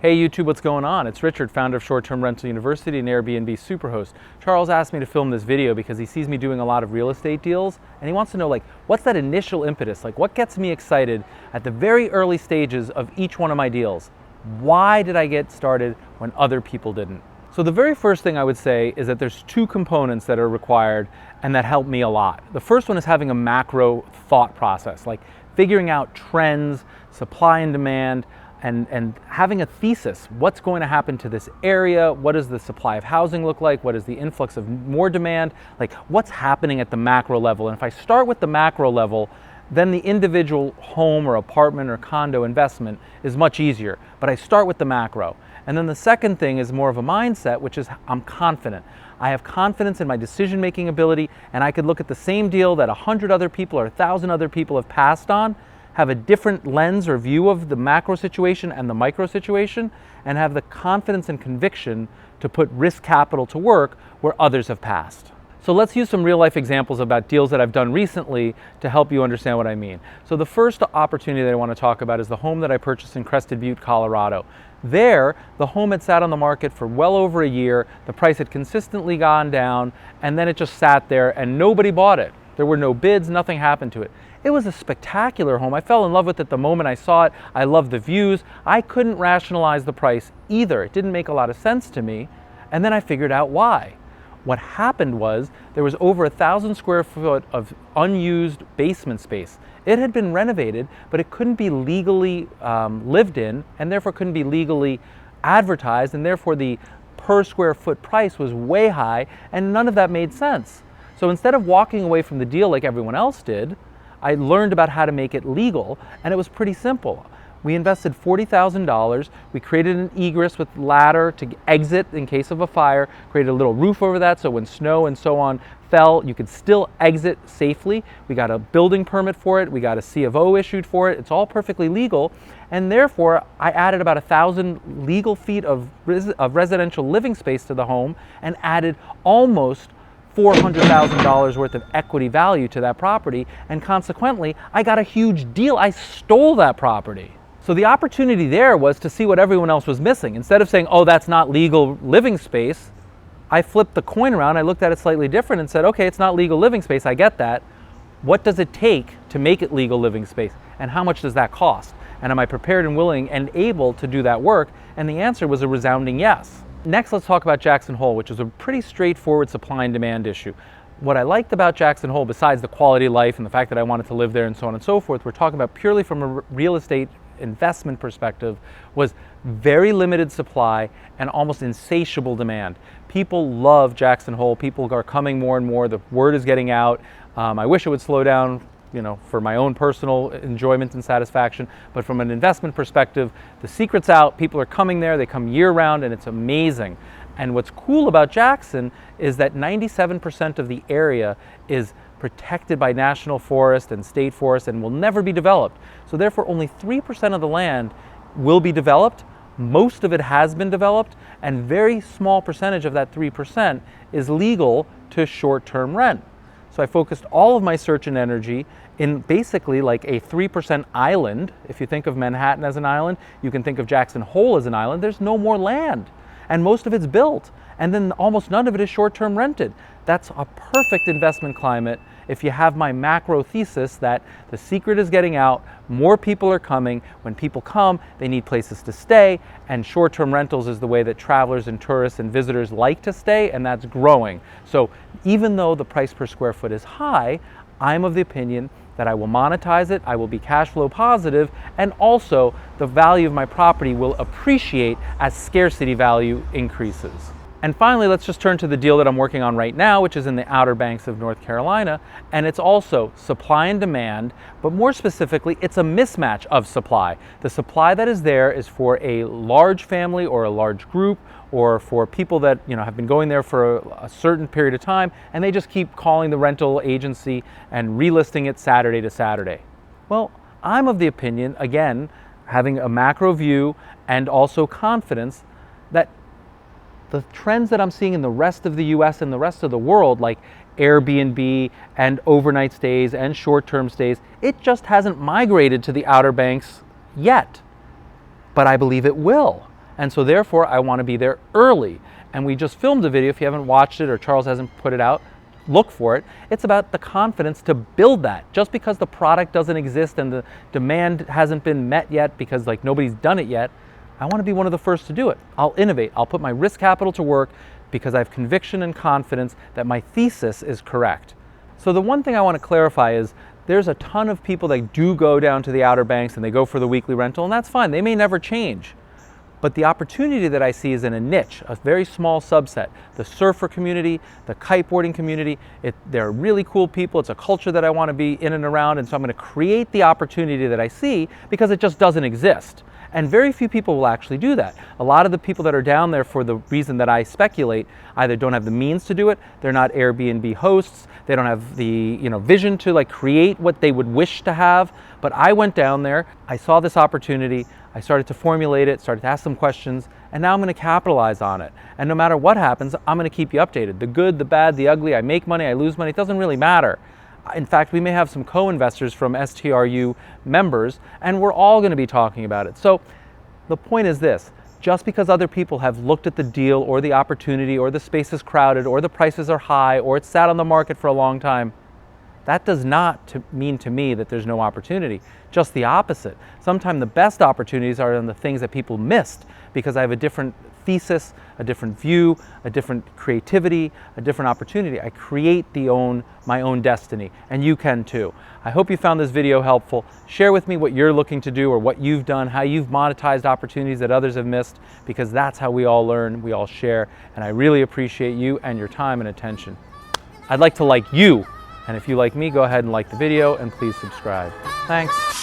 Hey YouTube, what's going on? It's Richard, founder of Short-Term Rental University and Airbnb Superhost. Charles asked me to film this video because he sees me doing a lot of real estate deals and he wants to know, like, what's that initial impetus? Like, what gets me excited at the very early stages of each one of my deals? Why did I get started when other people didn't? So the very first thing I would say is that there's two components that are required and that help me a lot. The first one is having a macro thought process, like figuring out trends, supply and demand, and having a thesis. What's going to happen to this area? What does the supply of housing look like? What is the influx of more demand? Like, what's happening at the macro level? And if I start with the macro level, then the individual home or apartment or condo investment is much easier. But I start with the macro. And then the second thing is more of a mindset, which is I'm confident. I have confidence in my decision-making ability, and I could look at the same deal that 100 other people or 1,000 other people have passed on, have a different lens or view of the macro situation and the micro situation, and have the confidence and conviction to put risk capital to work where others have passed. So let's use some real life examples about deals that I've done recently to help you understand what I mean. So the first opportunity that I want to talk about is the home that I purchased in Crested Butte, Colorado. There, the home had sat on the market for well over a year, the price had consistently gone down, and then it just sat there and nobody bought it. There were no bids, nothing happened to it. It was a spectacular home. I fell in love with it the moment I saw it. I loved the views. I couldn't rationalize the price either. It didn't make a lot of sense to me. And then I figured out why. What happened was there was over 1,000 square foot of unused basement space. It had been renovated, but it couldn't be legally lived in, and therefore couldn't be legally advertised, and therefore the per square foot price was way high, and none of that made sense. So instead of walking away from the deal like everyone else did, I learned about how to make it legal, and it was pretty simple. We invested $40,000. We created an egress with ladder to exit in case of a fire, created a little roof over that so when snow and so on fell, you could still exit safely. We got a building permit for it. We got a C of O issued for it. It's all perfectly legal. And therefore, I added about 1,000 legal feet of residential living space to the home and added almost $400,000 worth of equity value to that property, and consequently, I got a huge deal. I stole that property. So the opportunity there was to see what everyone else was missing. Instead of saying, oh, that's not legal living space, I flipped the coin around, I looked at it slightly different and said, okay, it's not legal living space, I get that. What does it take to make it legal living space? And how much does that cost? And am I prepared and willing and able to do that work? And the answer was a resounding yes. Next, let's talk about Jackson Hole, which is a pretty straightforward supply and demand issue. What I liked about Jackson Hole, besides the quality of life and the fact that I wanted to live there and so on and so forth, we're talking about purely from a real estate investment perspective, was very limited supply and almost insatiable demand. People love Jackson Hole. People are coming more and more. The word is getting out. I wish it would slow down, for my own personal enjoyment and satisfaction. But from an investment perspective, the secret's out. People are coming there. They come year round and it's amazing. And what's cool about Jackson is that 97% of the area is protected by national forest and state forest and will never be developed. So therefore only 3% of the land will be developed. Most of it has been developed, and very small percentage of that 3% is legal to short-term rent. So I focused all of my search and energy in basically like a 3% island. If you think of Manhattan as an island, you can think of Jackson Hole as an island. There's no more land, and most of it's built, and then almost none of it is short-term rented. That's a perfect investment climate if you have my macro thesis that the secret is getting out, more people are coming. When people come, they need places to stay, and short-term rentals is the way that travelers and tourists and visitors like to stay, and that's growing. So even though the price per square foot is high, I'm of the opinion that I will monetize it, I will be cash flow positive, and also the value of my property will appreciate as scarcity value increases. And finally, let's just turn to the deal that I'm working on right now, which is in the Outer Banks of North Carolina. And it's also supply and demand, but more specifically, it's a mismatch of supply. The supply that is there is for a large family or a large group, or for people that have been going there for a certain period of time, and they just keep calling the rental agency and relisting it Saturday to Saturday. Well, I'm of the opinion, again, having a macro view and also confidence, that the trends that I'm seeing in the rest of the US and the rest of the world, like Airbnb and overnight stays and short-term stays, it just hasn't migrated to the Outer Banks yet. But I believe it will. And so therefore, I want to be there early. And we just filmed a video. If you haven't watched it or Charles hasn't put it out, look for it. It's about the confidence to build that. Just because the product doesn't exist and the demand hasn't been met yet because like nobody's done it yet, I want to be one of the first to do it. I'll innovate. I'll put my risk capital to work because I have conviction and confidence that my thesis is correct. So the one thing I want to clarify is there's a ton of people that do go down to the Outer Banks and they go for the weekly rental, and that's fine. They may never change. But the opportunity that I see is in a niche, a very small subset. The surfer community, the kiteboarding community, they're really cool people. It's a culture that I want to be in and around, and so I'm going to create the opportunity that I see because it just doesn't exist. And very few people will actually do that. A lot of the people that are down there for the reason that I speculate either don't have the means to do it, they're not Airbnb hosts, they don't have the vision to like create what they would wish to have. But I went down there, I saw this opportunity, I started to formulate it, started to ask some questions, and now I'm going to capitalize on it. And no matter what happens, I'm going to keep you updated. The good, the bad, the ugly, I make money, I lose money, it doesn't really matter. In fact, we may have some co-investors from STRU members, and we're all going to be talking about it. So the point is this: just because other people have looked at the deal or the opportunity or the space is crowded or the prices are high or it's sat on the market for a long time, that does not mean to me that there's no opportunity. Just the opposite. Sometimes the best opportunities are in the things that people missed because I have a different thesis, a different view, a different creativity, a different opportunity. I create my own destiny, and you can too. I hope you found this video helpful. Share with me what you're looking to do or what you've done, how you've monetized opportunities that others have missed, because that's how we all learn, we all share, and I really appreciate you and your time and attention. I'd like to like you. And if you like me, go ahead and like the video and please subscribe. Thanks.